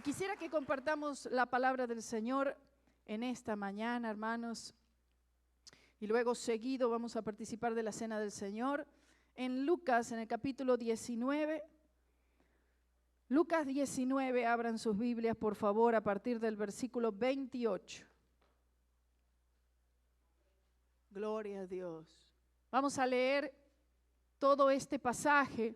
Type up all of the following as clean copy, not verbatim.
quisiera que compartamos la palabra del Señor en esta mañana, hermanos. Y luego seguido vamos a participar de la cena del Señor. En Lucas, en el capítulo 19. Lucas 19, abran sus Biblias, por favor, a partir del versículo 28. Gloria a Dios. Vamos a leer todo este pasaje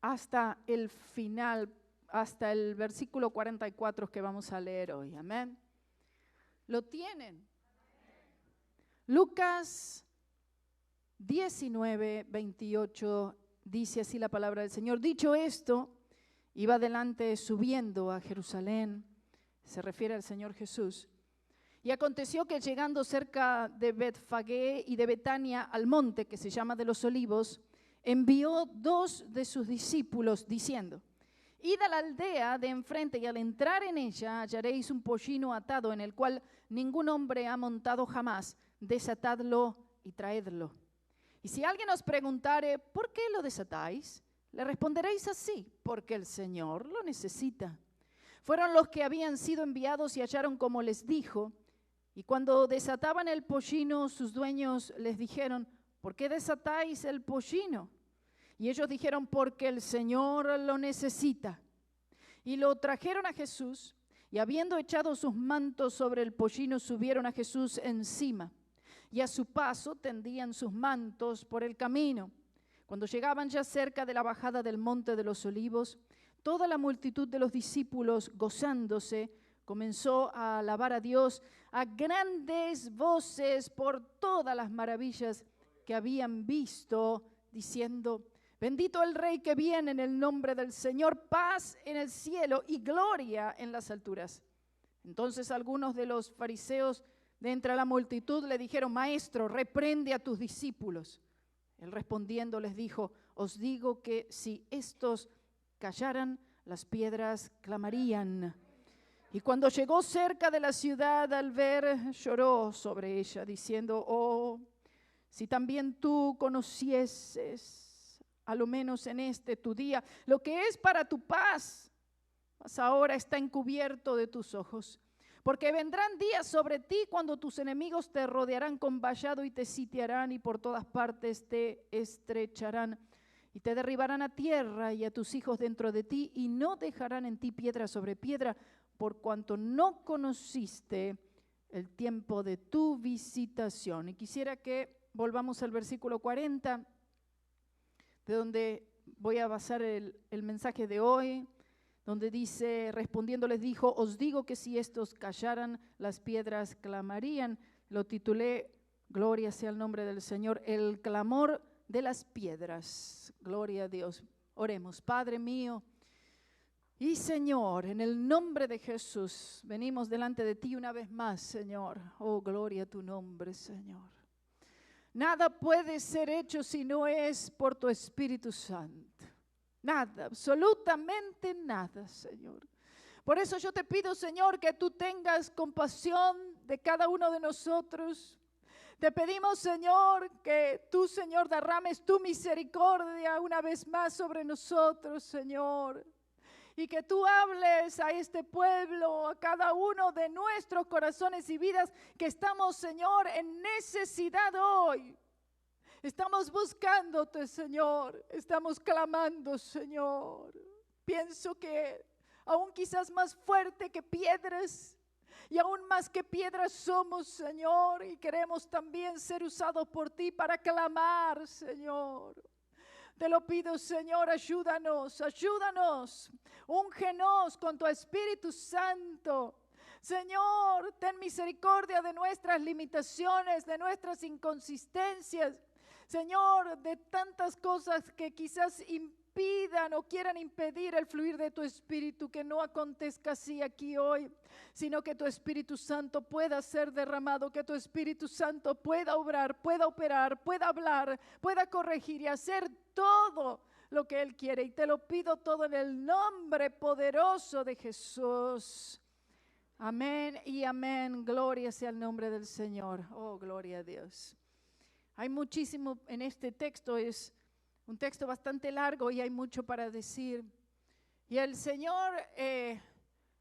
hasta el final, hasta el versículo 44 que vamos a leer hoy. Amén. ¿Lo tienen? Lucas 19, 28 dice así la palabra del Señor. Dicho esto, iba adelante subiendo a Jerusalén, se refiere al Señor Jesús. Y aconteció que llegando cerca de Betfagé y de Betania al monte que se llama de los Olivos, envió 2 de sus discípulos diciendo: Id a la aldea de enfrente y al entrar en ella hallaréis un pollino atado en el cual ningún hombre ha montado jamás. Desatadlo y traedlo. Y si alguien os preguntare, ¿por qué lo desatáis? Le responderéis así: porque el Señor lo necesita. Fueron los que habían sido enviados y hallaron como les dijo. Y cuando desataban el pollino, sus dueños les dijeron: ¿por qué desatáis el pollino? Y ellos dijeron: porque el Señor lo necesita. Y lo trajeron a Jesús, y habiendo echado sus mantos sobre el pollino, subieron a Jesús encima. Y a su paso tendían sus mantos por el camino. Cuando llegaban ya cerca de la bajada del monte de los Olivos, toda la multitud de los discípulos, gozándose, comenzó a alabar a Dios a grandes voces por todas las maravillas que habían visto, diciendo: bendito el Rey que viene en el nombre del Señor, paz en el cielo y gloria en las alturas. Entonces algunos de los fariseos de entre la multitud le dijeron: Maestro, reprende a tus discípulos. Él respondiendo les dijo: os digo que si estos callaran, las piedras clamarían. Y cuando llegó cerca de la ciudad, al ver, lloró sobre ella, diciendo: oh, si también tú conocieses, a lo menos en este tu día, lo que es para tu paz, mas ahora está encubierto de tus ojos. Porque vendrán días sobre ti cuando tus enemigos te rodearán con vallado y te sitiarán y por todas partes te estrecharán y te derribarán a tierra y a tus hijos dentro de ti y no dejarán en ti piedra sobre piedra, por cuanto no conociste el tiempo de tu visitación. Y quisiera que volvamos al versículo 40, de donde voy a basar el mensaje de hoy, donde dice: respondiendo les dijo: os digo que si estos callaran, las piedras clamarían. Lo titulé, gloria sea el nombre del Señor, el clamor de las piedras. Gloria a Dios. Oremos. Padre mío y Señor, en el nombre de Jesús, venimos delante de ti una vez más, Señor. Oh, gloria a tu nombre, Señor. Nada puede ser hecho si no es por tu Espíritu Santo. Nada, absolutamente nada, Señor. Por eso yo te pido, Señor, que tú tengas compasión de cada uno de nosotros. Te pedimos, Señor, que tú, Señor, derrames tu misericordia una vez más sobre nosotros, Señor. Y que tú hables a este pueblo, a cada uno de nuestros corazones y vidas que estamos, Señor, en necesidad hoy. Estamos buscándote, Señor. Estamos clamando, Señor. Pienso que aún quizás más fuerte que piedras y aún más que piedras somos, Señor. Y queremos también ser usados por ti para clamar, Señor. Te lo pido, Señor, ayúdanos, ayúdanos. Úngenos con tu Espíritu Santo. Señor, ten misericordia de nuestras limitaciones, de nuestras inconsistencias. Señor, de tantas cosas que quizás impidan o quieran impedir el fluir de tu Espíritu, que no acontezca así aquí hoy, sino que tu Espíritu Santo pueda ser derramado, que tu Espíritu Santo pueda obrar, pueda operar, pueda hablar, pueda corregir y hacer todo lo que Él quiere. Y te lo pido todo en el nombre poderoso de Jesús. Amén y amén. Gloria sea el nombre del Señor. Oh, gloria a Dios. Hay muchísimo en este texto, es un texto bastante largo y hay mucho para decir. Y el Señor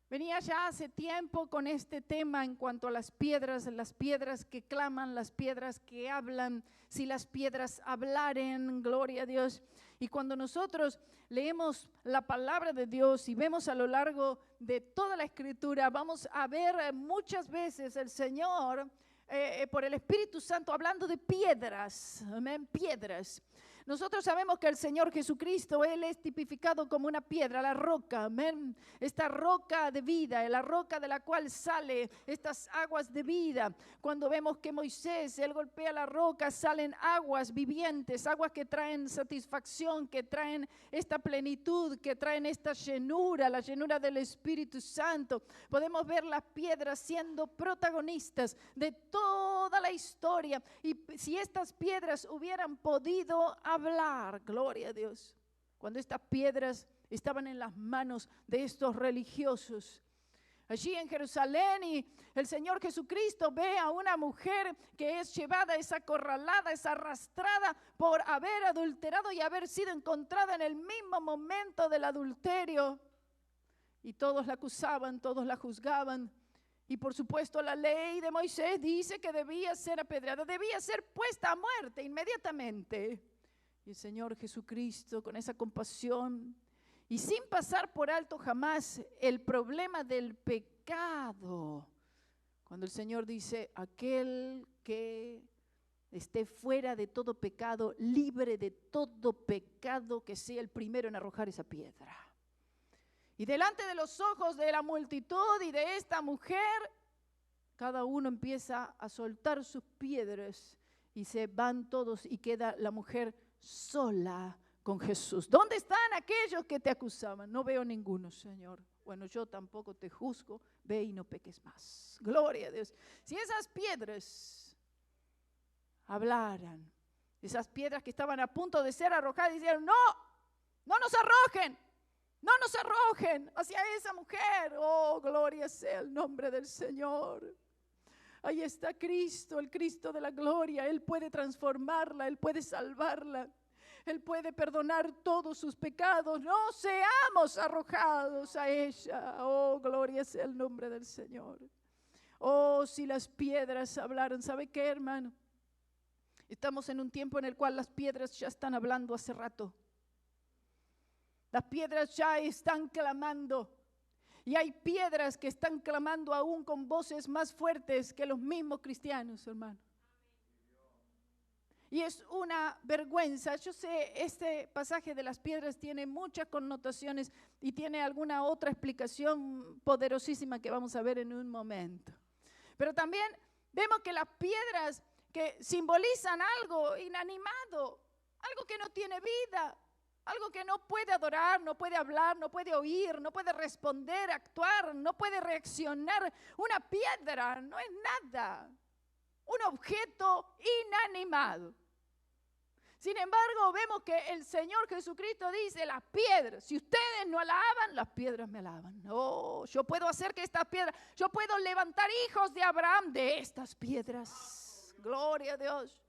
venía ya hace tiempo con este tema en cuanto a las piedras que claman, las piedras que hablan, si las piedras hablaren, gloria a Dios. Y cuando nosotros leemos la palabra de Dios y vemos a lo largo de toda la Escritura, vamos a ver muchas veces el Señor por el Espíritu Santo hablando de piedras, amén, piedras. Nosotros sabemos que el Señor Jesucristo, Él es tipificado como una piedra, la roca, amén. Esta roca de vida, la roca de la cual sale estas aguas de vida. Cuando vemos que Moisés, Él golpea la roca, salen aguas vivientes, aguas que traen satisfacción, que traen esta plenitud, que traen esta llenura, la llenura del Espíritu Santo. Podemos ver las piedras siendo protagonistas de toda la historia. Y si estas piedras hubieran podido hablar, gloria a Dios, cuando estas piedras estaban en las manos de estos religiosos allí en Jerusalén, y el Señor Jesucristo ve a una mujer que es llevada, es acorralada, es arrastrada por haber adulterado y haber sido encontrada en el mismo momento del adulterio, y todos la acusaban, todos la juzgaban. Y por supuesto la ley de Moisés dice que debía ser apedreada, debía ser puesta a muerte inmediatamente. Y el Señor Jesucristo, con esa compasión y sin pasar por alto jamás el problema del pecado, cuando el Señor dice, aquel que esté fuera de todo pecado, libre de todo pecado, que sea el primero en arrojar esa piedra. Y delante de los ojos de la multitud y de esta mujer, cada uno empieza a soltar sus piedras y se van todos y queda la mujer sola con Jesús. ¿Dónde están aquellos que te acusaban? No veo ninguno, Señor. Bueno, yo tampoco te juzgo, ve y no peques más. Gloria a Dios. Si esas piedras hablaran, esas piedras que estaban a punto de ser arrojadas, dijeron, no, no nos arrojen. No nos arrojen hacia esa mujer. Oh, gloria sea el nombre del Señor. Ahí está Cristo, el Cristo de la gloria. Él puede transformarla, Él puede salvarla. Él puede perdonar todos sus pecados. No seamos arrojados a ella. Oh, gloria sea el nombre del Señor. Oh, si las piedras hablaran. ¿Sabe qué, hermano? Estamos en un tiempo en el cual las piedras ya están hablando hace rato. Las piedras ya están clamando. Y hay piedras que están clamando aún con voces más fuertes que los mismos cristianos, hermano. Y es una vergüenza. Yo sé, este pasaje de las piedras tiene muchas connotaciones y tiene alguna otra explicación poderosísima que vamos a ver en un momento. Pero también vemos que las piedras que simbolizan algo inanimado, algo que no tiene vida, algo que no puede adorar, no puede hablar, no puede oír, no puede responder, actuar, no puede reaccionar. Una piedra no es nada, un objeto inanimado. Sin embargo, vemos que el Señor Jesucristo dice, las piedras, si ustedes no alaban, las piedras me alaban. Oh, yo puedo hacer que estas piedras, yo puedo levantar hijos de Abraham de estas piedras. Gloria a Dios.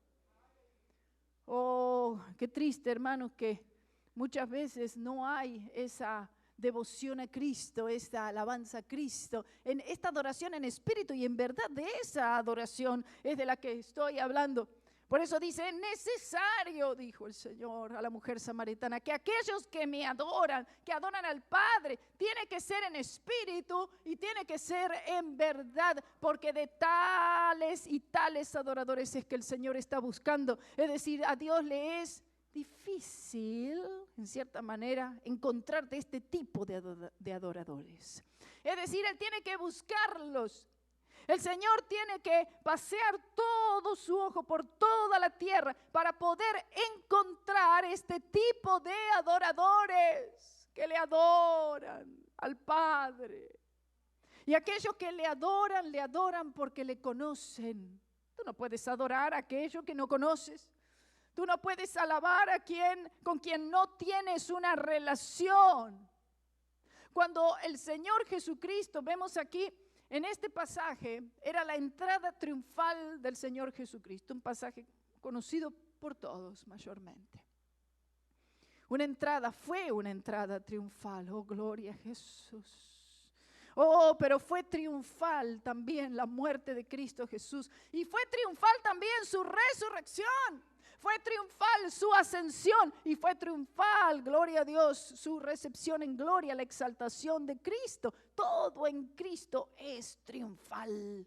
Oh, qué triste, hermanos, que muchas veces no hay esa devoción a Cristo, esa alabanza a Cristo, en esta adoración en espíritu y en verdad. De esa adoración es de la que estoy hablando. Por eso dice, es necesario, dijo el Señor a la mujer samaritana, que aquellos que me adoran, que adoran al Padre, tiene que ser en espíritu y tiene que ser en verdad, porque de tales y tales adoradores es que el Señor está buscando. Es decir, a Dios le es difícil, en cierta manera, encontrar de este tipo de adoradores. Es decir, Él tiene que buscarlos. El Señor tiene que pasear todo su ojo por toda la tierra para poder encontrar este tipo de adoradores que le adoran al Padre. Y aquellos que le adoran porque le conocen. Tú no puedes adorar a aquello que no conoces. Tú no puedes alabar a con quien no tienes una relación. Cuando el Señor Jesucristo, vemos aquí en este pasaje, era la entrada triunfal del Señor Jesucristo, un pasaje conocido por todos mayormente. fue una entrada triunfal. Oh, gloria a Jesús. Oh, pero fue triunfal también la muerte de Cristo Jesús. Y fue triunfal también su resurrección. Fue triunfal su ascensión. Y fue triunfal, gloria a Dios, su recepción en gloria, la exaltación de Cristo. Todo en Cristo es triunfal.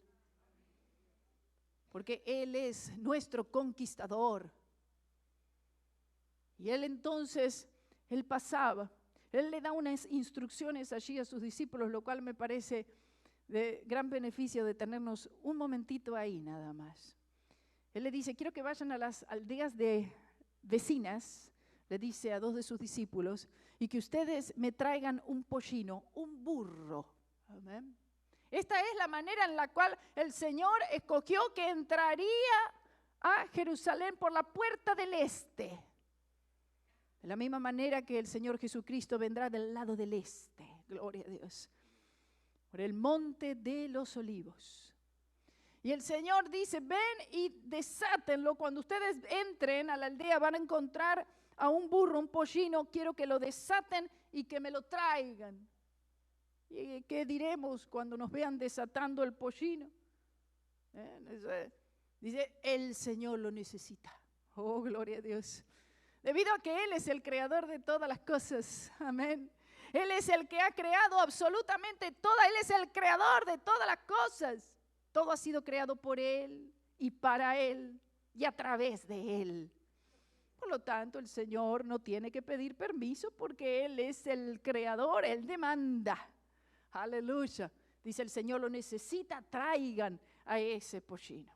Porque Él es nuestro conquistador. Y Él entonces, Él pasaba. Él le da unas instrucciones allí a sus discípulos, lo cual me parece de gran beneficio detenernos un momentito ahí nada más. Él le dice, quiero que vayan a las aldeas vecinas, le dice a 2 de sus discípulos, y que ustedes me traigan un pollino, un burro. Amén. Esta es la manera en la cual el Señor escogió que entraría a Jerusalén por la puerta del este. De la misma manera que el Señor Jesucristo vendrá del lado del este, gloria a Dios, por el monte de los olivos. Y el Señor dice, ven y desátenlo. Cuando ustedes entren a la aldea van a encontrar a un burro, un pollino, quiero que lo desaten y que me lo traigan. ¿Y qué diremos cuando nos vean desatando el pollino? Dice, el Señor lo necesita. Oh, gloria a Dios. Debido a que Él es el creador de todas las cosas. Amén. Él es el que ha creado absolutamente todo. Él es el creador de todas las cosas. Todo ha sido creado por Él y para Él y a través de Él. Por lo tanto, el Señor no tiene que pedir permiso porque Él es el creador. Él demanda. Aleluya. Dice el Señor lo necesita, traigan a ese pollino.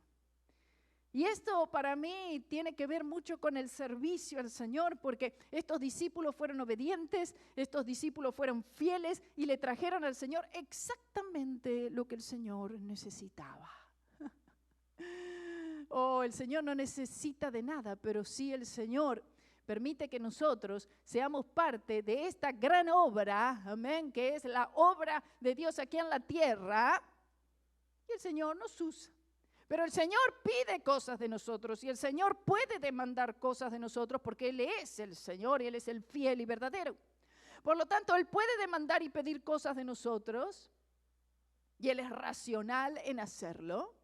Y esto para mí tiene que ver mucho con el servicio al Señor, porque estos discípulos fueron obedientes, estos discípulos fueron fieles y le trajeron al Señor exactamente lo que el Señor necesitaba. Oh, el Señor no necesita de nada, pero sí el Señor permite que nosotros seamos parte de esta gran obra, amén, que es la obra de Dios aquí en la tierra, y el Señor nos usa. Pero el Señor pide cosas de nosotros y el Señor puede demandar cosas de nosotros porque Él es el Señor y Él es el fiel y verdadero. Por lo tanto, Él puede demandar y pedir cosas de nosotros y Él es racional en hacerlo.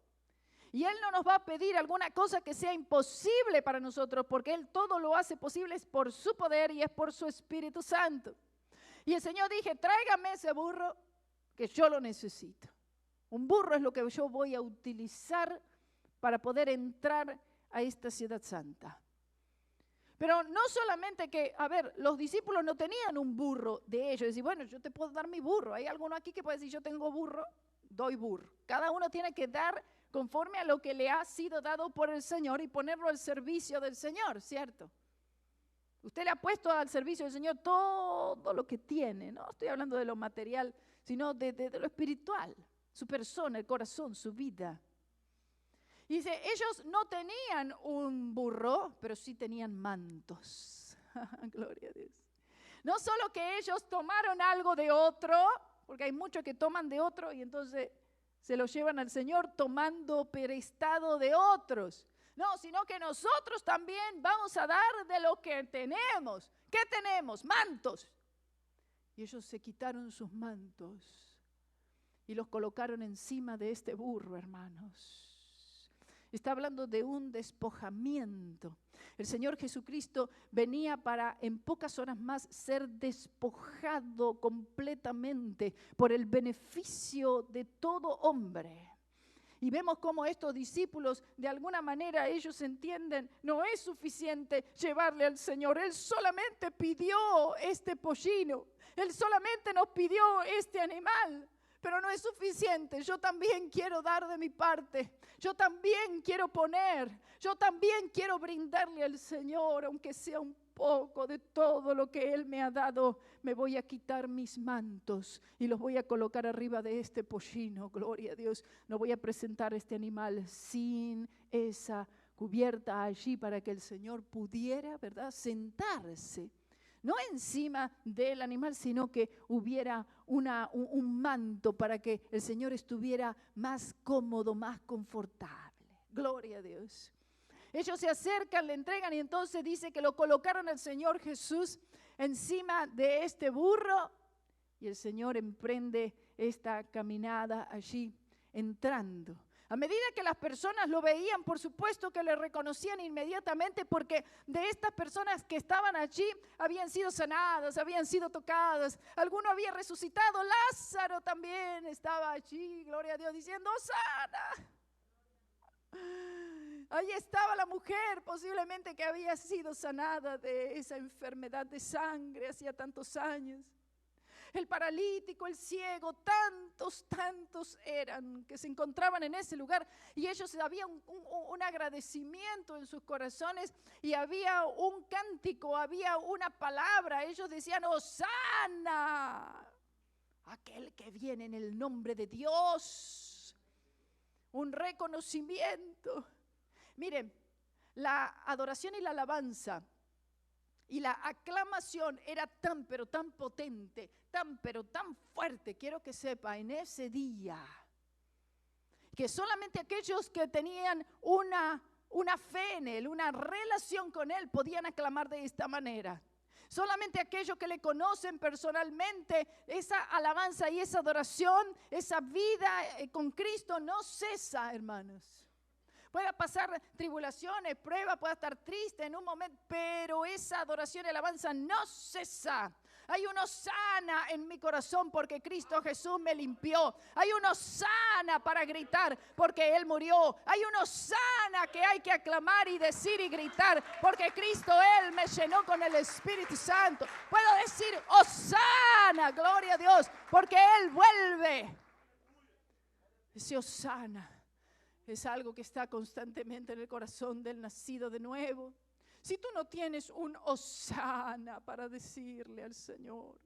Y Él no nos va a pedir alguna cosa que sea imposible para nosotros porque Él todo lo hace posible es por su poder y es por su Espíritu Santo. Y el Señor dije, tráigame ese burro que yo lo necesito. Un burro es lo que yo voy a utilizar para poder entrar a esta ciudad santa. Pero no solamente que, los discípulos no tenían un burro de ellos. Decir, bueno, yo te puedo dar mi burro. ¿Hay alguno aquí que puede decir, yo tengo burro? Doy burro. Cada uno tiene que dar conforme a lo que le ha sido dado por el Señor y ponerlo al servicio del Señor, ¿cierto? Usted le ha puesto al servicio del Señor todo lo que tiene. No estoy hablando de lo material, sino de lo espiritual. Su persona, el corazón, su vida. Y dice, ellos no tenían un burro, pero sí tenían mantos. Gloria a Dios. No solo que ellos tomaron algo de otro, porque hay muchos que toman de otro y entonces se lo llevan al Señor tomando prestado de otros. No, sino que nosotros también vamos a dar de lo que tenemos. ¿Qué tenemos? Mantos. Y ellos se quitaron sus mantos y los colocaron encima de este burro, hermanos. Está hablando de un despojamiento. El Señor Jesucristo venía para en pocas horas más ser despojado completamente por el beneficio de todo hombre. Y vemos cómo estos discípulos, de alguna manera, ellos entienden, no es suficiente llevarle al Señor. Él solamente pidió este pollino. Él solamente nos pidió este animal. Pero no es suficiente, yo también quiero dar de mi parte, yo también quiero poner, yo también quiero brindarle al Señor, aunque sea un poco de todo lo que Él me ha dado. Me voy a quitar mis mantos y los voy a colocar arriba de este pollino, gloria a Dios. No voy a presentar este animal sin esa cubierta allí para que el Señor pudiera, ¿verdad?, sentarse. No encima del animal, sino que hubiera un manto para que el Señor estuviera más cómodo, más confortable. Gloria a Dios. Ellos se acercan, le entregan y entonces dice que lo colocaron al Señor Jesús encima de este burro y el Señor emprende esta caminada allí entrando. A medida que las personas lo veían, por supuesto que le reconocían inmediatamente porque de estas personas que estaban allí habían sido sanadas, habían sido tocadas. Alguno había resucitado. Lázaro también estaba allí, gloria a Dios, diciendo, ¡Hosana! Ahí estaba la mujer, posiblemente que había sido sanada de esa enfermedad de sangre hacía tantos años. El paralítico, el ciego, tantos eran que se encontraban en ese lugar y ellos había un agradecimiento en sus corazones y había un cántico, había una palabra. Ellos decían, ¡Hosana! Aquel que viene en el nombre de Dios. Un reconocimiento. Miren, la adoración y la alabanza y la aclamación era tan, pero tan potente, tan, pero tan fuerte, quiero que sepa, en ese día, que solamente aquellos que tenían una fe en Él, una relación con Él, podían aclamar de esta manera. Solamente aquellos que le conocen personalmente, esa alabanza y esa adoración, esa vida con Cristo no cesa, hermanos. Pueda pasar tribulaciones, pruebas, pueda estar triste en un momento, pero esa adoración y alabanza no cesa. Hay una hosana en mi corazón porque Cristo Jesús me limpió. Hay una hosana para gritar porque Él murió. Hay una hosana que hay que aclamar y decir y gritar porque Cristo Él me llenó con el Espíritu Santo. Puedo decir hosana, gloria a Dios, porque Él vuelve. Ese hosana es algo que está constantemente en el corazón del nacido de nuevo. Si tú no tienes un hosana para decirle al Señor,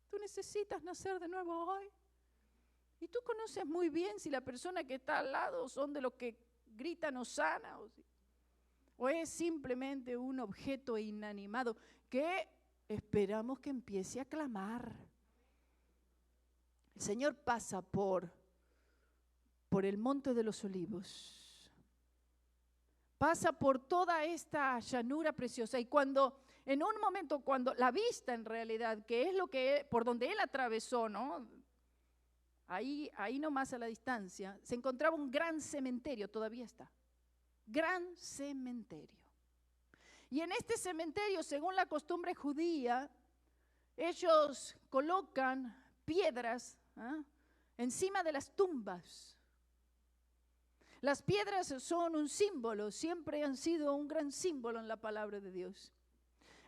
tú necesitas nacer de nuevo hoy. Y tú conoces muy bien si la persona que está al lado son de los que gritan hosana o es simplemente un objeto inanimado que esperamos que empiece a clamar. El Señor pasa por el monte de los olivos, pasa por toda esta llanura preciosa y cuando en un momento, cuando la vista en realidad, que es lo que por donde Él atravesó, ¿no? Ahí nomás a la distancia, se encontraba un gran cementerio, todavía está, gran cementerio. Y en este cementerio, según la costumbre judía, ellos colocan piedras encima de las tumbas. Las piedras son un símbolo, siempre han sido un gran símbolo en la palabra de Dios.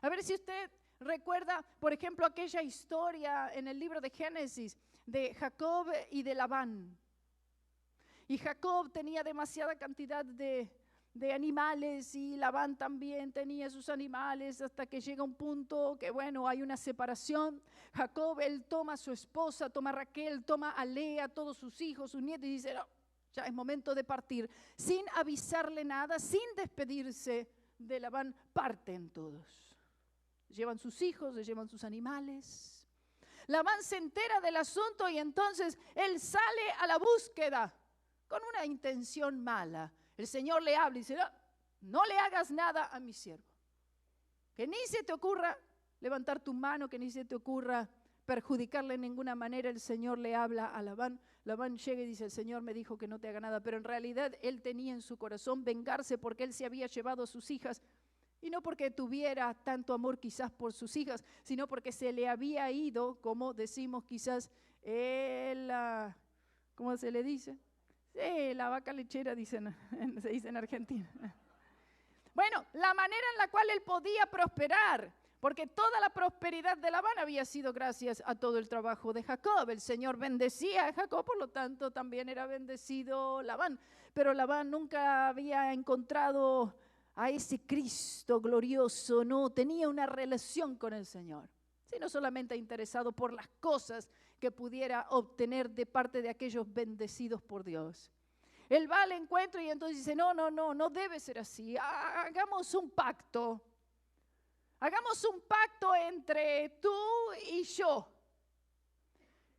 A ver si usted recuerda, por ejemplo, aquella historia en el libro de Génesis de Jacob y de Labán. Y Jacob tenía demasiada cantidad de animales y Labán también tenía sus animales hasta que llega un punto que, bueno, hay una separación. Jacob, él toma a su esposa, toma a Raquel, toma a Lea, todos sus hijos, sus nietos y dice, no, ya es momento de partir. Sin avisarle nada, sin despedirse de Labán, parten todos. Llevan sus hijos, se llevan sus animales. Labán se entera del asunto y entonces él sale a la búsqueda con una intención mala. El Señor le habla y dice, no le hagas nada a mi siervo. Que ni se te ocurra levantar tu mano, que ni se te ocurra perjudicarle en ninguna manera. El Señor le habla a Labán. Labán llega y dice, el Señor me dijo que no te haga nada, pero en realidad él tenía en su corazón vengarse porque él se había llevado a sus hijas, y no porque tuviera tanto amor quizás por sus hijas, sino porque se le había ido, como decimos quizás, ¿cómo se le dice? La vaca lechera, se dice en Argentina. Bueno, la manera en la cual él podía prosperar, porque toda la prosperidad de Labán había sido gracias a todo el trabajo de Jacob. El Señor bendecía a Jacob, por lo tanto también era bendecido Labán. Pero Labán nunca había encontrado a ese Cristo glorioso, no tenía una relación con el Señor, sino solamente interesado por las cosas que pudiera obtener de parte de aquellos bendecidos por Dios. Él va al encuentro y entonces dice, no debe ser así, hagamos un pacto. Hagamos un pacto entre tú y yo.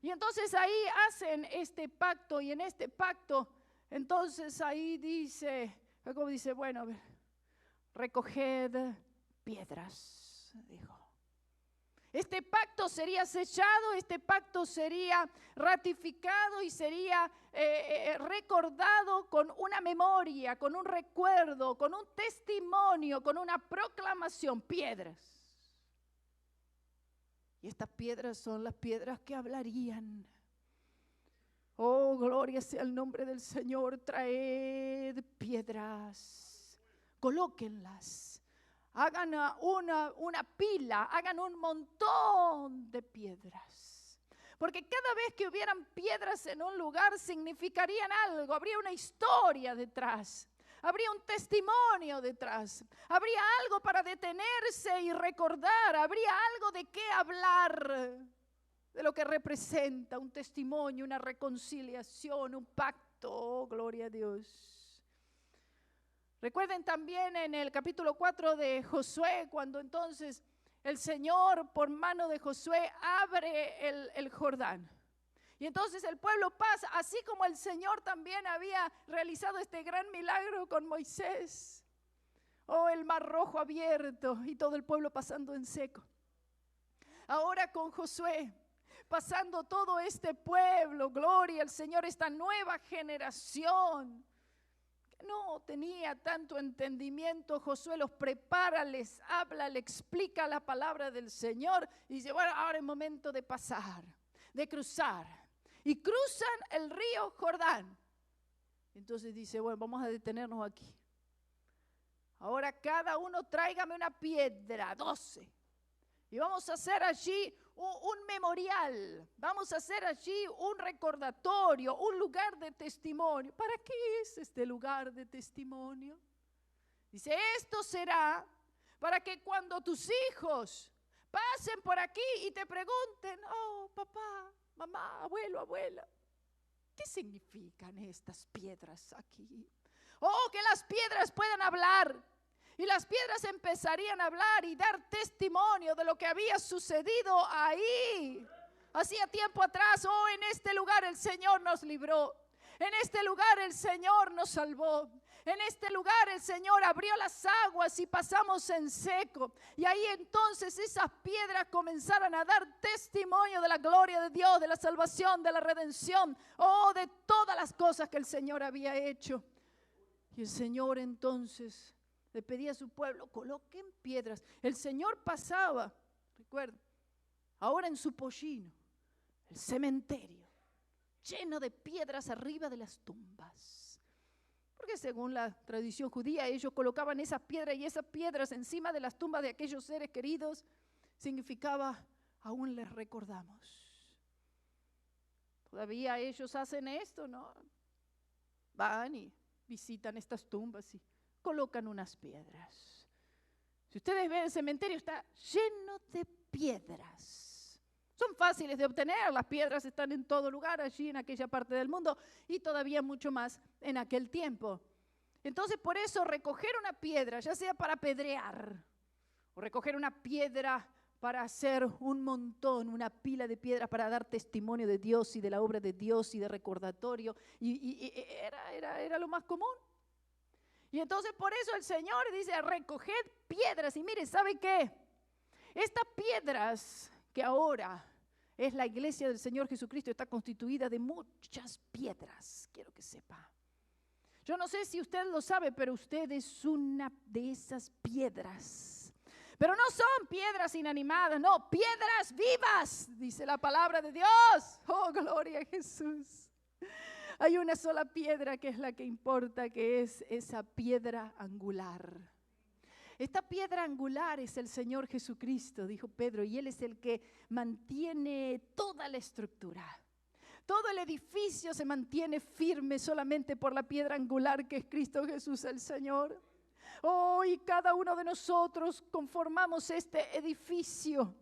Y entonces ahí hacen este pacto y en este pacto, entonces ahí dice, Jacob dice, bueno, recoged piedras, dijo. Este pacto sería sellado, este pacto sería ratificado y sería recordado con una memoria, con un recuerdo, con un testimonio, con una proclamación. Piedras. Y estas piedras son las piedras que hablarían. Oh, gloria sea el nombre del Señor. Traed piedras, colóquenlas. Hagan una pila, hagan un montón de piedras. Porque cada vez que hubieran piedras en un lugar significarían algo, habría una historia detrás, habría un testimonio detrás, habría algo para detenerse y recordar, habría algo de qué hablar, de lo que representa un testimonio, una reconciliación, un pacto. Oh, gloria a Dios. Recuerden también en el capítulo 4 de Josué, cuando entonces el Señor por mano de Josué abre el Jordán. Y entonces el pueblo pasa, así como el Señor también había realizado este gran milagro con Moisés. Oh, el mar rojo abierto y todo el pueblo pasando en seco. Ahora con Josué, pasando todo este pueblo, gloria al Señor, esta nueva generación. No tenía tanto entendimiento, Josué los prepara, les habla, le explica la palabra del Señor y dice, bueno, ahora es momento de pasar, de cruzar. Y cruzan el río Jordán. Entonces dice, bueno, vamos a detenernos aquí. Ahora cada uno tráigame una piedra, 12. Y vamos a hacer allí un memorial, vamos a hacer allí un recordatorio, un lugar de testimonio. ¿Para qué es este lugar de testimonio? Dice, esto será para que cuando tus hijos pasen por aquí y te pregunten, oh, papá, mamá, abuelo, abuela, ¿qué significan estas piedras aquí? Oh, que las piedras puedan hablar. Y las piedras empezarían a hablar y dar testimonio de lo que había sucedido ahí. Hacía tiempo atrás, oh, en este lugar el Señor nos libró. En este lugar el Señor nos salvó. En este lugar el Señor abrió las aguas y pasamos en seco. Y ahí entonces esas piedras comenzaron a dar testimonio de la gloria de Dios, de la salvación, de la redención. Oh, de todas las cosas que el Señor había hecho. Y el Señor entonces le pedía a su pueblo, coloquen piedras. El Señor pasaba, recuerden, ahora en su pollino, el cementerio, lleno de piedras arriba de las tumbas. Porque según la tradición judía, ellos colocaban esas piedras y esas piedras encima de las tumbas de aquellos seres queridos, significaba, aún les recordamos. Todavía ellos hacen esto, ¿no? Van y visitan estas tumbas y colocan unas piedras. Si ustedes ven, el cementerio está lleno de piedras. Son fáciles de obtener, las piedras están en todo lugar, allí en aquella parte del mundo y todavía mucho más en aquel tiempo. Entonces por eso recoger una piedra, ya sea para apedrear o recoger una piedra para hacer un montón, una pila de piedras para dar testimonio de Dios y de la obra de Dios y de recordatorio, y era lo más común. Y entonces por eso el Señor dice, recoged piedras. Y mire, ¿sabe qué? Estas piedras que ahora es la iglesia del Señor Jesucristo está constituida de muchas piedras, quiero que sepa. Yo no sé si usted lo sabe, pero usted es una de esas piedras. Pero no son piedras inanimadas, no, piedras vivas, dice la palabra de Dios. Oh, gloria a Jesús. Hay una sola piedra que es la que importa, que es esa piedra angular. Esta piedra angular es el Señor Jesucristo, dijo Pedro, y Él es el que mantiene toda la estructura. Todo el edificio se mantiene firme solamente por la piedra angular que es Cristo Jesús el Señor. Oh, y cada uno de nosotros conformamos este edificio.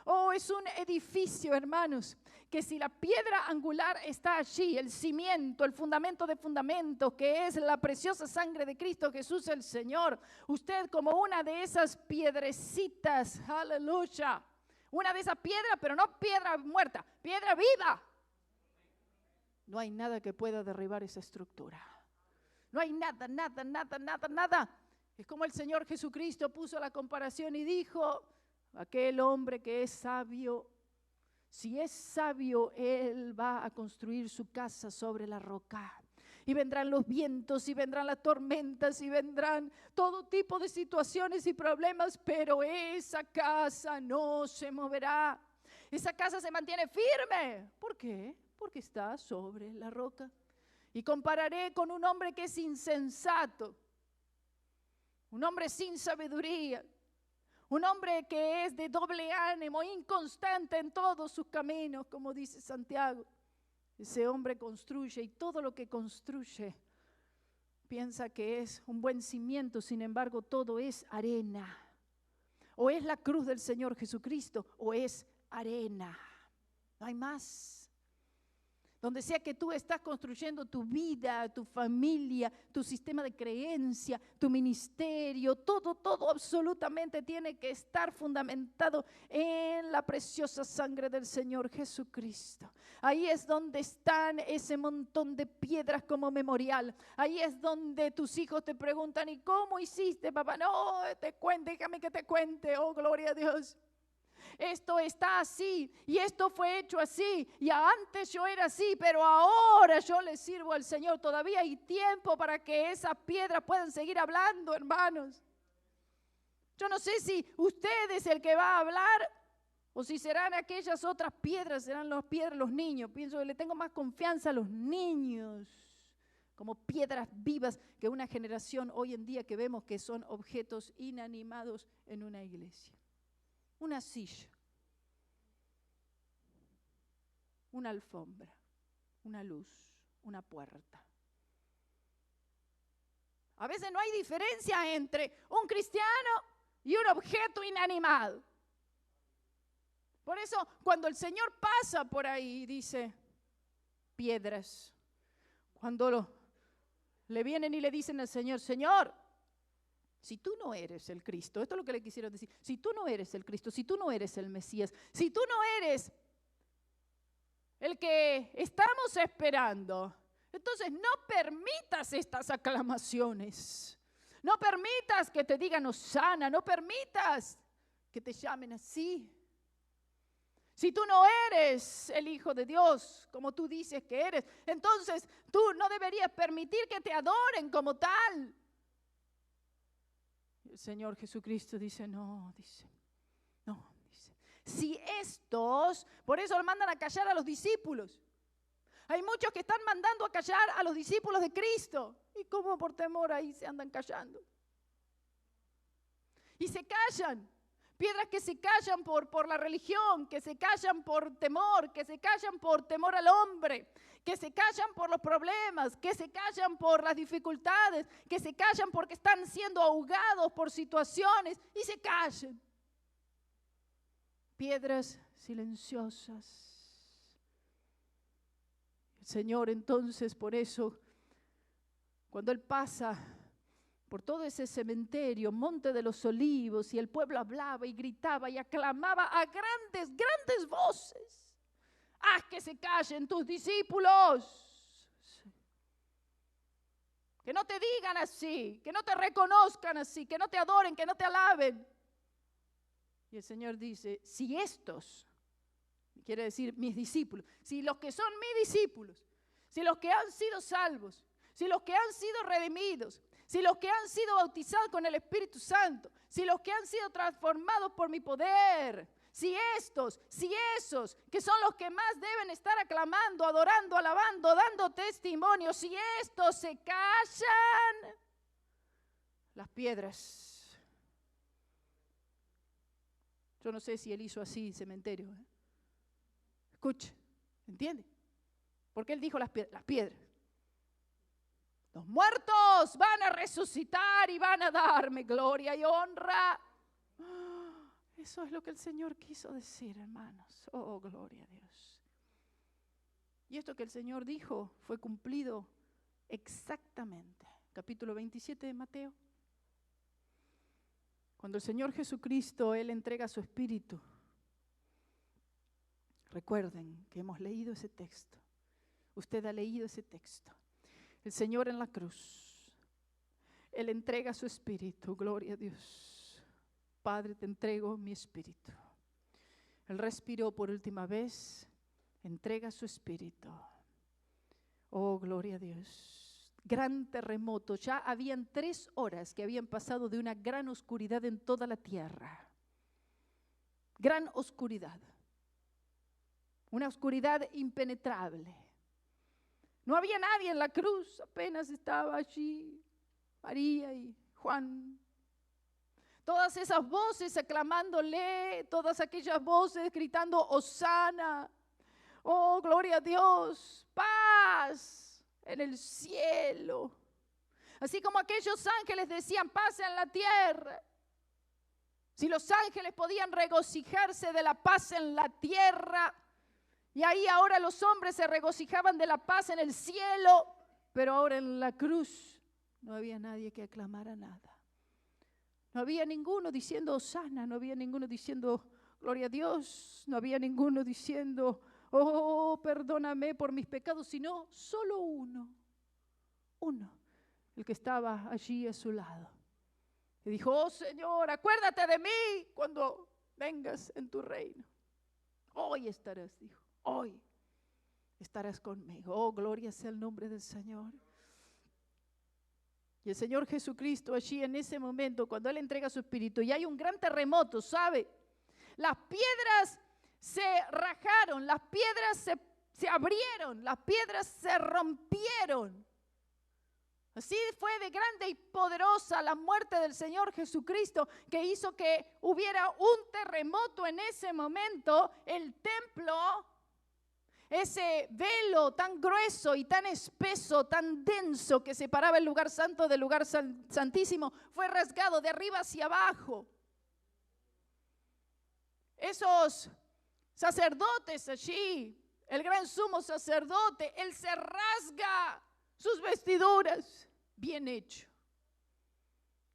Oh, es un edificio, hermanos, que si la piedra angular está allí, el cimiento, el fundamento de fundamentos, que es la preciosa sangre de Cristo Jesús el Señor, usted como una de esas piedrecitas, aleluya, una de esas piedras, pero no piedra muerta, piedra viva. No hay nada que pueda derribar esa estructura. No hay nada. Es como el Señor Jesucristo puso la comparación y dijo, aquel hombre que es sabio, si es sabio, él va a construir su casa sobre la roca. Y vendrán los vientos, y vendrán las tormentas, y vendrán todo tipo de situaciones y problemas, pero esa casa no se moverá. Esa casa se mantiene firme. ¿Por qué? Porque está sobre la roca. Y compararé con un hombre que es insensato, un hombre sin sabiduría, un hombre que es de doble ánimo, inconstante en todos sus caminos, como dice Santiago. Ese hombre construye y todo lo que construye piensa que es un buen cimiento, sin embargo todo es arena. O es la cruz del Señor Jesucristo o es arena. No hay más. Donde sea que tú estás construyendo tu vida, tu familia, tu sistema de creencia, tu ministerio, todo absolutamente tiene que estar fundamentado en la preciosa sangre del Señor Jesucristo. Ahí es donde están ese montón de piedras como memorial. Ahí es donde tus hijos te preguntan, ¿y cómo hiciste, papá? No, déjame que te cuente, oh, gloria a Dios. Esto está así y esto fue hecho así y antes yo era así, pero ahora yo le sirvo al Señor. Todavía hay tiempo para que esas piedras puedan seguir hablando, hermanos. Yo no sé si usted es el que va a hablar o si serán aquellas otras piedras, serán las piedras los niños. Pienso que le tengo más confianza a los niños como piedras vivas que una generación hoy en día que vemos que son objetos inanimados en una iglesia. Una silla, una alfombra, una luz, una puerta. A veces no hay diferencia entre un cristiano y un objeto inanimado. Por eso cuando el Señor pasa por ahí dice piedras. Cuando le vienen y le dicen al Señor, Señor, si tú no eres el Cristo, esto es lo que le quisieron decir, si tú no eres el Cristo, si tú no eres el Mesías, si tú no eres el que estamos esperando, entonces no permitas estas aclamaciones, no permitas que te digan Hosana, no permitas que te llamen así. Si tú no eres el Hijo de Dios, como tú dices que eres, entonces tú no deberías permitir que te adoren como tal. El Señor Jesucristo dice, no, dice. Si estos, por eso le mandan a callar a los discípulos. Hay muchos que están mandando a callar a los discípulos de Cristo. Y como por temor ahí se andan callando. Y se callan. Piedras que se callan por la religión, que se callan por temor, que se callan por temor al hombre, que se callan por los problemas, que se callan por las dificultades, que se callan porque están siendo ahogados por situaciones y se callan. Piedras silenciosas. El Señor entonces, por eso, cuando Él pasa por todo ese cementerio, Monte de los Olivos, y el pueblo hablaba y gritaba y aclamaba a grandes voces, ¡haz que se callen tus discípulos! Que no te digan así, que no te reconozcan así, que no te adoren, que no te alaben. Y el Señor dice, si estos, quiere decir mis discípulos, si los que son mis discípulos, si los que han sido salvos, si los que han sido redimidos, si los que han sido bautizados con el Espíritu Santo, si los que han sido transformados por mi poder, si estos, si esos, que son los que más deben estar aclamando, adorando, alabando, dando testimonio, si estos se callan, las piedras. Yo no sé si Él hizo así cementerio. Escuche, ¿entiende? Porque Él dijo las piedras. Los muertos van a resucitar y van a darme gloria y honra. Eso es lo que el Señor quiso decir, hermanos. Oh, gloria a Dios. Y esto que el Señor dijo fue cumplido exactamente. Capítulo 27 de Mateo. Cuando el Señor Jesucristo, Él entrega su espíritu. Recuerden que hemos leído ese texto. Usted ha leído ese texto. El Señor en la cruz. Él entrega su espíritu. Gloria a Dios. Padre, te entrego mi espíritu. Él respiró por última vez. Entrega su espíritu. Oh, gloria a Dios. Gran terremoto. Ya habían 3 horas que habían pasado de una gran oscuridad en toda la tierra. Gran oscuridad. Una oscuridad impenetrable. No había nadie en la cruz, apenas estaba allí María y Juan. Todas esas voces aclamándole, todas aquellas voces gritando Hosana. Oh, gloria a Dios, paz en el cielo. Así como aquellos ángeles decían paz en la tierra. Si los ángeles podían regocijarse de la paz en la tierra, y ahí ahora los hombres se regocijaban de la paz en el cielo, pero ahora en la cruz no había nadie que aclamara nada. No había ninguno diciendo Hosana, no había ninguno diciendo gloria a Dios, no había ninguno diciendo oh, perdóname por mis pecados, sino solo uno, el que estaba allí a su lado. Y dijo, oh Señor, acuérdate de mí cuando vengas en tu reino. Hoy estarás, dijo, hoy estarás conmigo. Oh, gloria sea el nombre del Señor. Y el Señor Jesucristo allí en ese momento, cuando Él entrega su espíritu, y hay un gran terremoto, ¿sabe? Las piedras se rajaron, las piedras se abrieron, las piedras se rompieron. Así fue de grande y poderosa la muerte del Señor Jesucristo, que hizo que hubiera un terremoto en ese momento. El templo, ese velo tan grueso y tan espeso, tan denso que separaba el lugar santo del lugar santísimo, fue rasgado de arriba hacia abajo. Esos sacerdotes allí, el gran sumo sacerdote, él se rasga sus vestiduras. Bien hecho.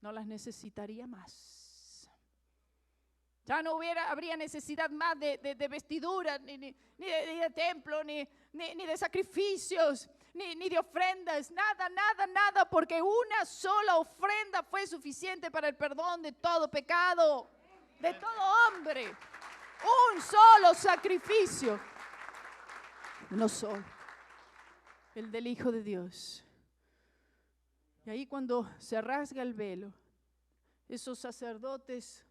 No las necesitaría más. Ya no habría necesidad más de vestiduras, ni de templo, ni de sacrificios, ni de ofrendas, nada, porque una sola ofrenda fue suficiente para el perdón de todo pecado, de todo hombre. Un solo sacrificio. No solo. El del Hijo de Dios. Y ahí cuando se rasga el velo, esos sacerdotes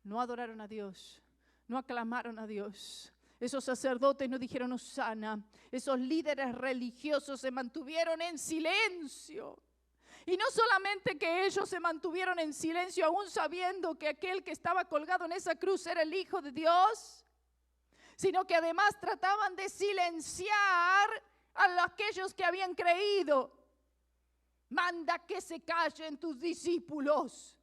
no adoraron a Dios, no aclamaron a Dios. Esos sacerdotes no dijeron Hosana. Esos líderes religiosos se mantuvieron en silencio. Y no solamente que ellos se mantuvieron en silencio, aún sabiendo que aquel que estaba colgado en esa cruz era el Hijo de Dios, sino que además trataban de silenciar a aquellos que habían creído. Manda que se callen tus discípulos.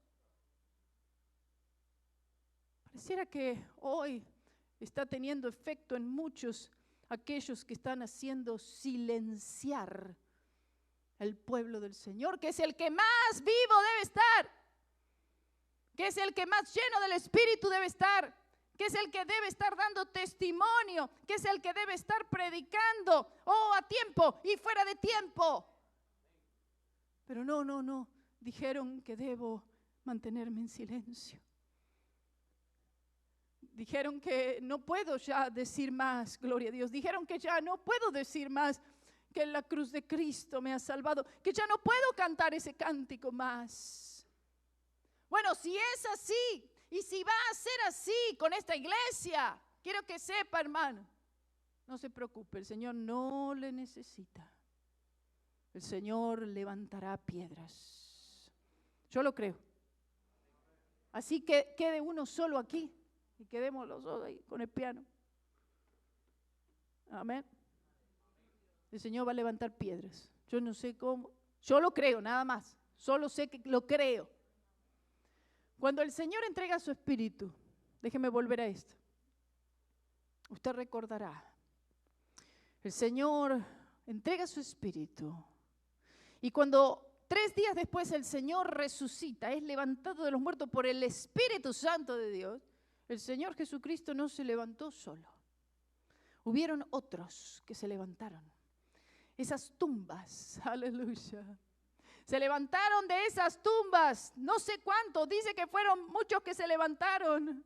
Pareciera que hoy está teniendo efecto en muchos aquellos que están haciendo silenciar el pueblo del Señor, que es el que más vivo debe estar, que es el que más lleno del Espíritu debe estar, que es el que debe estar dando testimonio, que es el que debe estar predicando, a tiempo y fuera de tiempo. Pero no, dijeron que debo mantenerme en silencio. Dijeron que no puedo ya decir más, gloria a Dios. Dijeron que ya no puedo decir más, que la cruz de Cristo me ha salvado, que ya no puedo cantar ese cántico más. Bueno, si es así, y si va a ser así con esta iglesia, quiero que sepa, hermano, no se preocupe, el Señor no le necesita. El Señor levantará piedras. Yo lo creo. Así que quede uno solo aquí y quedemos los dos ahí con el piano. Amén. El Señor va a levantar piedras. Yo no sé cómo. Yo lo creo, nada más. Solo sé que lo creo. Cuando el Señor entrega su espíritu, déjeme volver a esto. Usted recordará. El Señor entrega su espíritu. Y cuando 3 días después el Señor resucita, es levantado de los muertos por el Espíritu Santo de Dios, el Señor Jesucristo no se levantó solo. Hubieron otros que se levantaron. Esas tumbas, aleluya, Se levantaron de esas tumbas, no sé cuántos, dice que fueron muchos que se levantaron.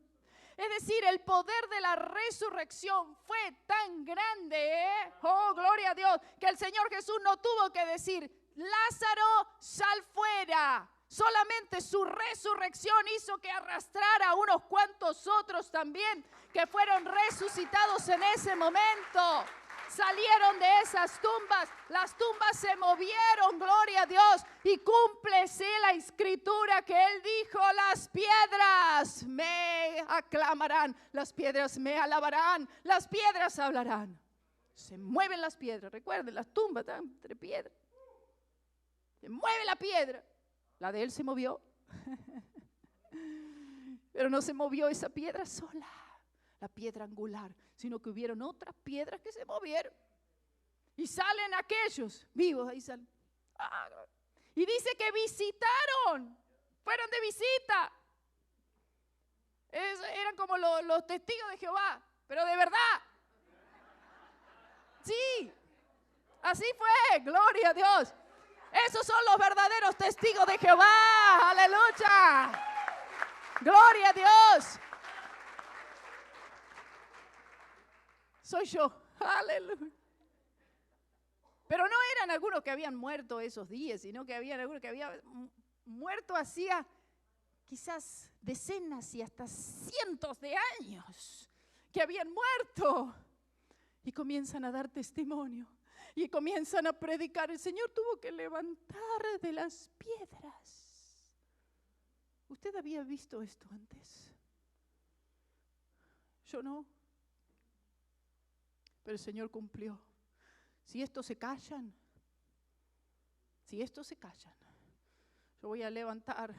Es decir, el poder de la resurrección fue tan grande, oh, gloria a Dios, que el Señor Jesús no tuvo que decir, Lázaro, sal fuera. Solamente su resurrección hizo que arrastrara a unos cuantos otros también, que fueron resucitados en ese momento. Salieron de esas tumbas, las tumbas se movieron, gloria a Dios, y cúmplese la escritura que Él dijo, las piedras me aclamarán, las piedras me alabarán, las piedras hablarán. Se mueven las piedras, recuerden, las tumbas están entre piedras. Se mueve la piedra, la de Él se movió, pero no se movió esa piedra sola, la piedra angular, sino que hubieron otras piedras que se movieron. Y salen aquellos vivos, ahí salen. Y dice que visitaron, fueron de visita. Eran como los testigos de Jehová, pero de verdad. Sí, así fue, gloria a Dios. Esos son los verdaderos testigos de Jehová, aleluya. Gloria a Dios. Soy yo, aleluya. Pero no eran algunos que habían muerto esos días, sino que habían algunos que habían muerto hacía quizás decenas y hasta cientos de años, que habían muerto. Y comienzan a dar testimonio y comienzan a predicar. El Señor tuvo que levantar de las piedras. ¿Usted había visto esto antes? Yo no. Pero el Señor cumplió. Si estos se callan, yo voy a levantar,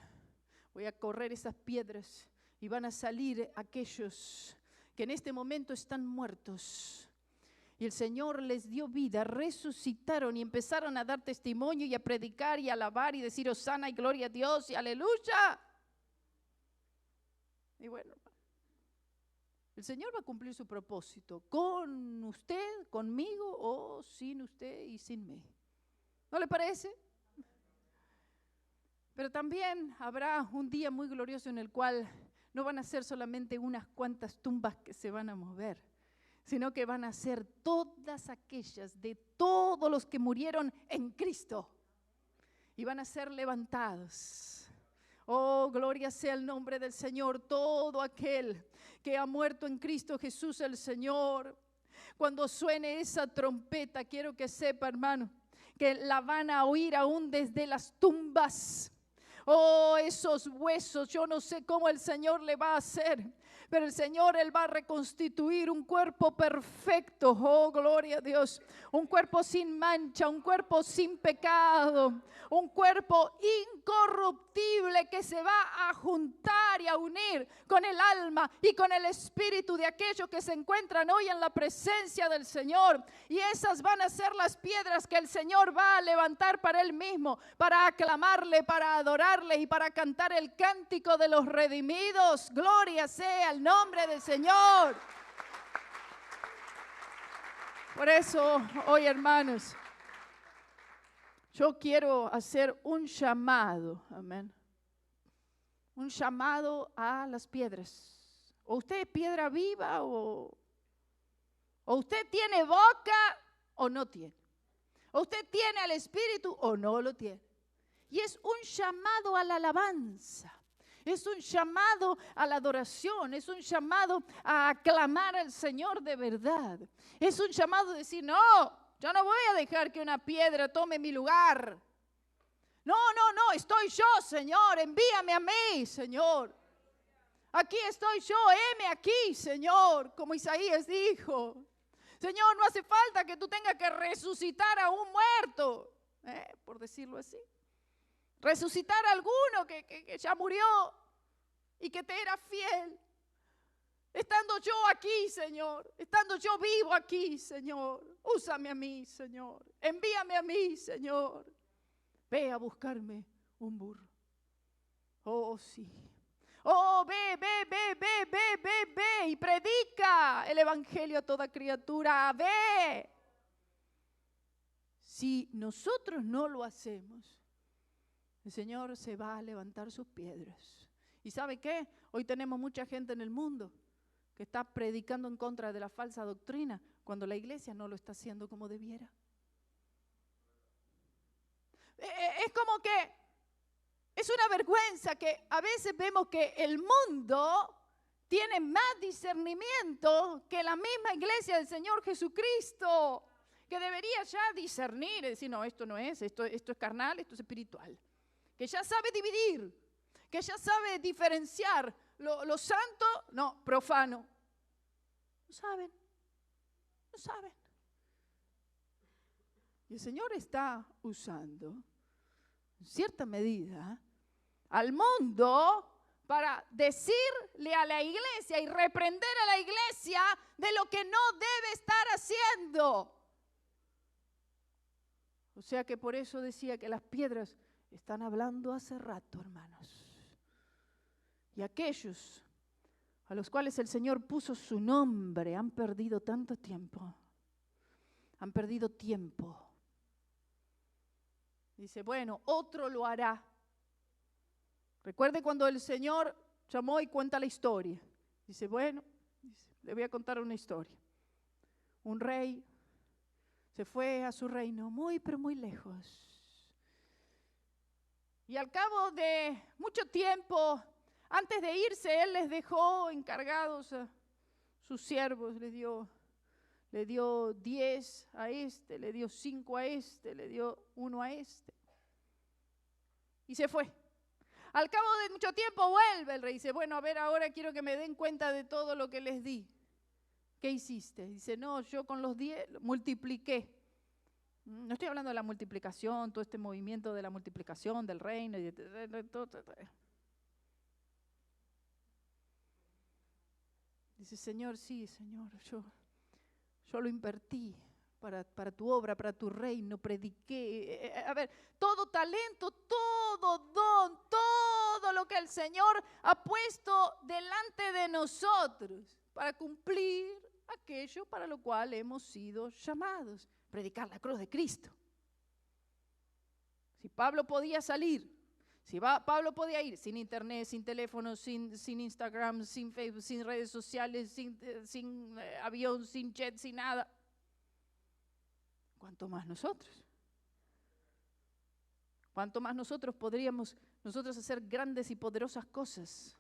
voy a correr esas piedras y van a salir aquellos que en este momento están muertos. Y el Señor les dio vida, resucitaron y empezaron a dar testimonio y a predicar y a alabar y decir hosana y gloria a Dios y aleluya. Y bueno, el Señor va a cumplir su propósito con usted, conmigo o sin usted y sin mí. ¿No le parece? Pero también habrá un día muy glorioso en el cual no van a ser solamente unas cuantas tumbas que se van a mover, sino que van a ser todas aquellas de todos los que murieron en Cristo y van a ser levantados. Oh, gloria sea el nombre del Señor. Todo aquel que ha muerto en Cristo Jesús el Señor, cuando suene esa trompeta, quiero que sepa, hermano, que la van a oír aún desde las tumbas. Oh, esos huesos, yo no sé cómo el Señor le va a hacer, pero el Señor, Él va a reconstituir un cuerpo perfecto. Oh, gloria a Dios. Un cuerpo sin mancha, un cuerpo sin pecado, un cuerpo incorruptible que se va a juntar y a unir con el alma y con el espíritu de aquellos que se encuentran hoy en la presencia del Señor. Y esas van a ser las piedras que el Señor va a levantar para Él mismo, para aclamarle, para adorarle y para cantar el cántico de los redimidos. Gloria sea el nombre del Señor. Por eso, hoy, hermanos, yo quiero hacer un llamado, amén. Un llamado a las piedras. O usted es piedra viva o usted tiene boca o no tiene. O usted tiene al Espíritu o no lo tiene. Y es un llamado a la alabanza. Es un llamado a la adoración, es un llamado a aclamar al Señor de verdad. Es un llamado a decir, no, yo no voy a dejar que una piedra tome mi lugar. No, estoy yo, Señor, envíame a mí, Señor. Aquí estoy yo, heme aquí, Señor, como Isaías dijo. Señor, no hace falta que tú tengas que resucitar a un muerto, por decirlo así. Resucitar a alguno que ya murió y que te era fiel. Estando yo aquí, Señor, estando yo vivo aquí, Señor, úsame a mí, Señor, envíame a mí, Señor. Ve a buscarme un burro. Oh, sí. Oh, ve y predica el evangelio a toda criatura. Ve. Si nosotros no lo hacemos, el Señor se va a levantar sus piedras. ¿Y sabe qué? Hoy tenemos mucha gente en el mundo que está predicando en contra de la falsa doctrina cuando la iglesia no lo está haciendo como debiera. Es como que es una vergüenza que a veces vemos que el mundo tiene más discernimiento que la misma iglesia del Señor Jesucristo, que debería ya discernir y decir, no, esto no es, esto es carnal, esto es espiritual. Que ya sabe dividir, que ya sabe diferenciar lo santo, no, profano. No saben. Y el Señor está usando, en cierta medida, al mundo para decirle a la iglesia y reprender a la iglesia de lo que no debe estar haciendo. O sea que por eso decía que las piedras están hablando hace rato, hermanos. Y aquellos a los cuales el Señor puso su nombre han perdido tanto tiempo. Han perdido tiempo. Dice, bueno, otro lo hará. Recuerde cuando el Señor llamó y cuenta la historia. Dice, bueno, le voy a contar una historia. Un rey se fue a su reino muy, pero muy lejos. Y al cabo de mucho tiempo, antes de irse, él les dejó encargados a sus siervos. Le dio 10 a este, le dio 5 a este, le dio 1 a este. Y se fue. Al cabo de mucho tiempo vuelve el rey y dice, bueno, a ver, ahora quiero que me den cuenta de todo lo que les di. ¿Qué hiciste? Dice, no, yo con los 10 multipliqué. No estoy hablando de la multiplicación, todo este movimiento de la multiplicación del reino. Dice, Señor, sí, Señor, yo lo invertí para tu obra, para tu reino, prediqué. A ver, todo talento, todo don, todo lo que el Señor ha puesto delante de nosotros para cumplir aquello para lo cual hemos sido llamados, predicar la cruz de Cristo. Si Pablo podía salir, Pablo podía ir sin internet, sin teléfono, sin Instagram, sin Facebook, sin redes sociales, sin avión, sin jet, sin nada. ¿Cuánto más nosotros? ¿Cuánto más nosotros podríamos hacer grandes y poderosas cosas?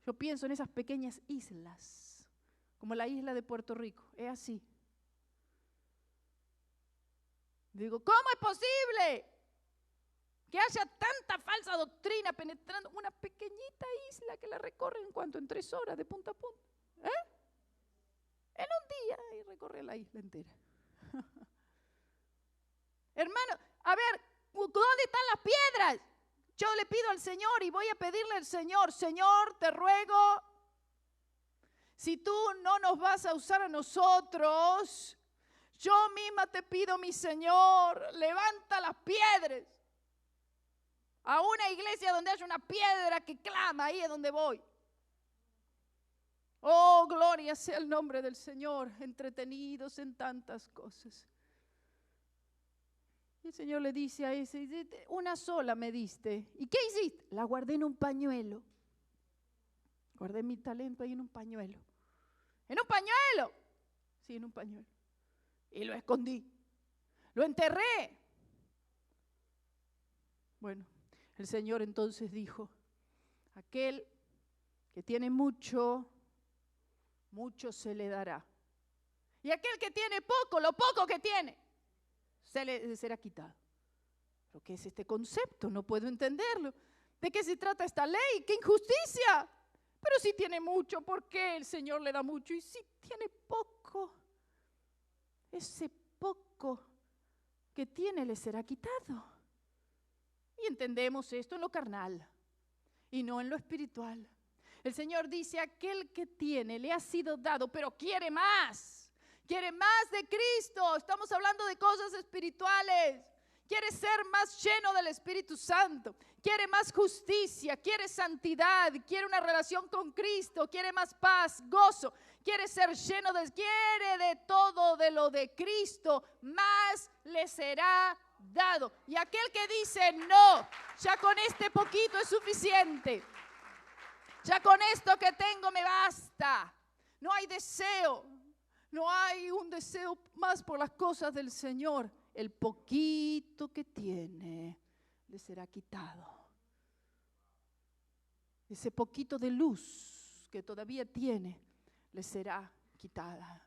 Yo pienso en esas pequeñas islas, como la isla de Puerto Rico. Es así. Digo, ¿cómo es posible que haya tanta falsa doctrina penetrando una pequeñita isla que la recorre en 3 horas de punta a punta? En un día y recorre la isla entera. Hermano, a ver, ¿dónde están las piedras? Yo le pido al Señor y voy a pedirle al Señor, Señor, te ruego, si tú no nos vas a usar a nosotros, yo misma te pido, mi Señor, levanta las piedras. A una iglesia donde haya una piedra que clama, ahí es donde voy. Oh, gloria sea el nombre del Señor, entretenidos en tantas cosas. Y el Señor le dice a ese, una sola me diste. ¿Y qué hiciste? La guardé en un pañuelo. Guardé mi talento ahí en un pañuelo. ¿En un pañuelo? Sí, en un pañuelo. Y lo escondí. Lo enterré. Bueno, el Señor entonces dijo, aquel que tiene mucho, mucho se le dará. Y aquel que tiene poco, lo poco que tiene, se le será quitado. ¿Pero qué es este concepto? No puedo entenderlo. ¿De qué se trata esta ley? ¡Qué injusticia! Pero si tiene mucho, ¿por qué el Señor le da mucho? Y si tiene poco, ese poco que tiene le será quitado. Y entendemos esto en lo carnal y no en lo espiritual. El Señor dice, aquel que tiene le ha sido dado, pero quiere más. Quiere más de Cristo. Estamos hablando de cosas espirituales. Quiere ser más lleno del Espíritu Santo. Quiere más justicia, quiere santidad, quiere una relación con Cristo, quiere más paz, gozo, quiere ser lleno quiere de todo de lo de Cristo, más le será dado. Y aquel que dice, no, ya con este poquito es suficiente. Ya con esto que tengo me basta. No hay deseo. No hay un deseo más por las cosas del Señor. El poquito que tiene le será quitado. Ese poquito de luz que todavía tiene le será quitada.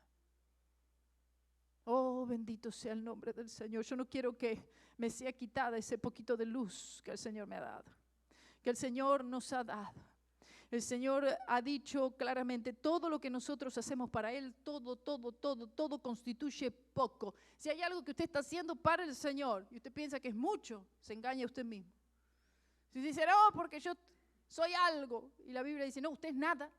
Oh, bendito sea el nombre del Señor. Yo no quiero que me sea quitada ese poquito de luz que el Señor me ha dado, que el Señor nos ha dado. El Señor ha dicho claramente, todo lo que nosotros hacemos para Él, todo constituye poco. Si hay algo que usted está haciendo para el Señor y usted piensa que es mucho, se engaña usted mismo. Si dice, no, porque yo soy algo, y la Biblia dice, no, usted es nada.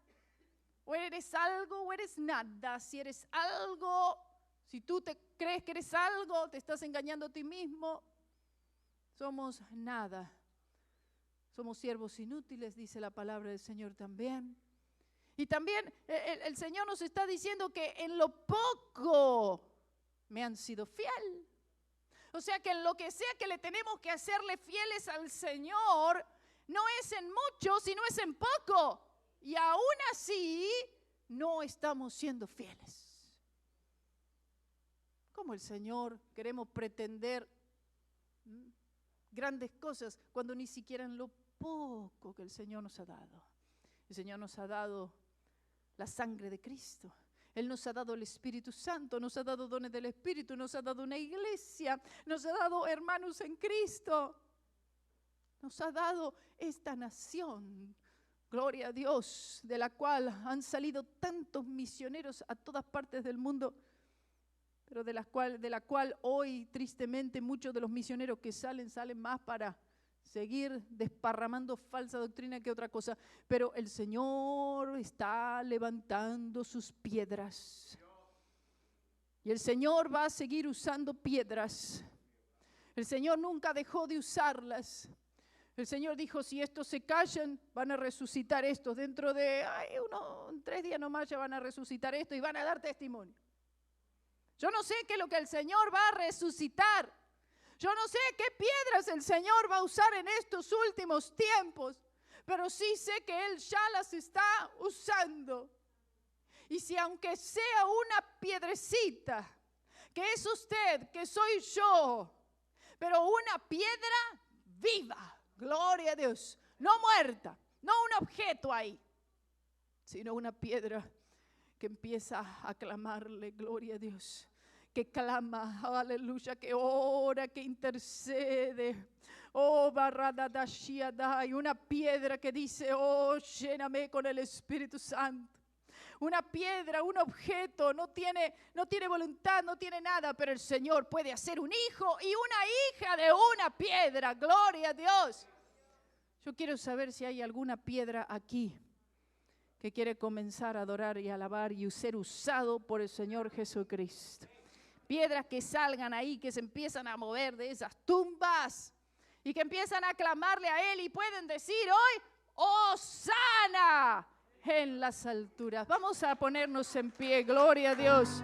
O eres algo o eres nada. Si eres algo, si tú te crees que eres algo, te estás engañando a ti mismo. Somos nada. Somos siervos inútiles, dice la palabra del Señor también. Y también el Señor nos está diciendo que en lo poco me han sido fiel. O sea que en lo que sea que le tenemos que hacerle fieles al Señor, no es en mucho, sino es en poco. Y aún así no estamos siendo fieles. ¿Cómo el Señor queremos pretender grandes cosas cuando ni siquiera en lo poco que el Señor nos ha dado? El Señor nos ha dado la sangre de Cristo. Él nos ha dado el Espíritu Santo, nos ha dado dones del Espíritu, nos ha dado una iglesia, nos ha dado hermanos en Cristo. Nos ha dado esta nación, gloria a Dios, de la cual han salido tantos misioneros a todas partes del mundo, pero de la cual hoy tristemente muchos de los misioneros que salen más para seguir desparramando falsa doctrina que otra cosa. Pero el Señor está levantando sus piedras. Y el Señor va a seguir usando piedras. El Señor nunca dejó de usarlas. El Señor dijo, si estos se callan, van a resucitar estos. Dentro de 3 días nomás ya van a resucitar esto y van a dar testimonio. Yo no sé qué es lo que el Señor va a resucitar. Yo no sé qué piedras el Señor va a usar en estos últimos tiempos, pero sí sé que Él ya las está usando. Y si aunque sea una piedrecita, que es usted, que soy yo, pero una piedra viva, gloria a Dios, no muerta, no un objeto ahí, sino una piedra que empieza a clamarle, gloria a Dios, que clama, aleluya, que ora, que intercede. Oh, y una piedra que dice, oh, lléname con el Espíritu Santo. Una piedra, un objeto, no tiene voluntad, no tiene nada, pero el Señor puede hacer un hijo y una hija de una piedra, gloria a Dios. Yo quiero saber si hay alguna piedra aquí que quiere comenzar a adorar y alabar y ser usado por el Señor Jesucristo. Piedras que salgan ahí, que se empiezan a mover de esas tumbas y que empiezan a clamarle a Él y pueden decir hoy, ¡Hosana! En las alturas. Vamos a ponernos en pie, gloria a Dios.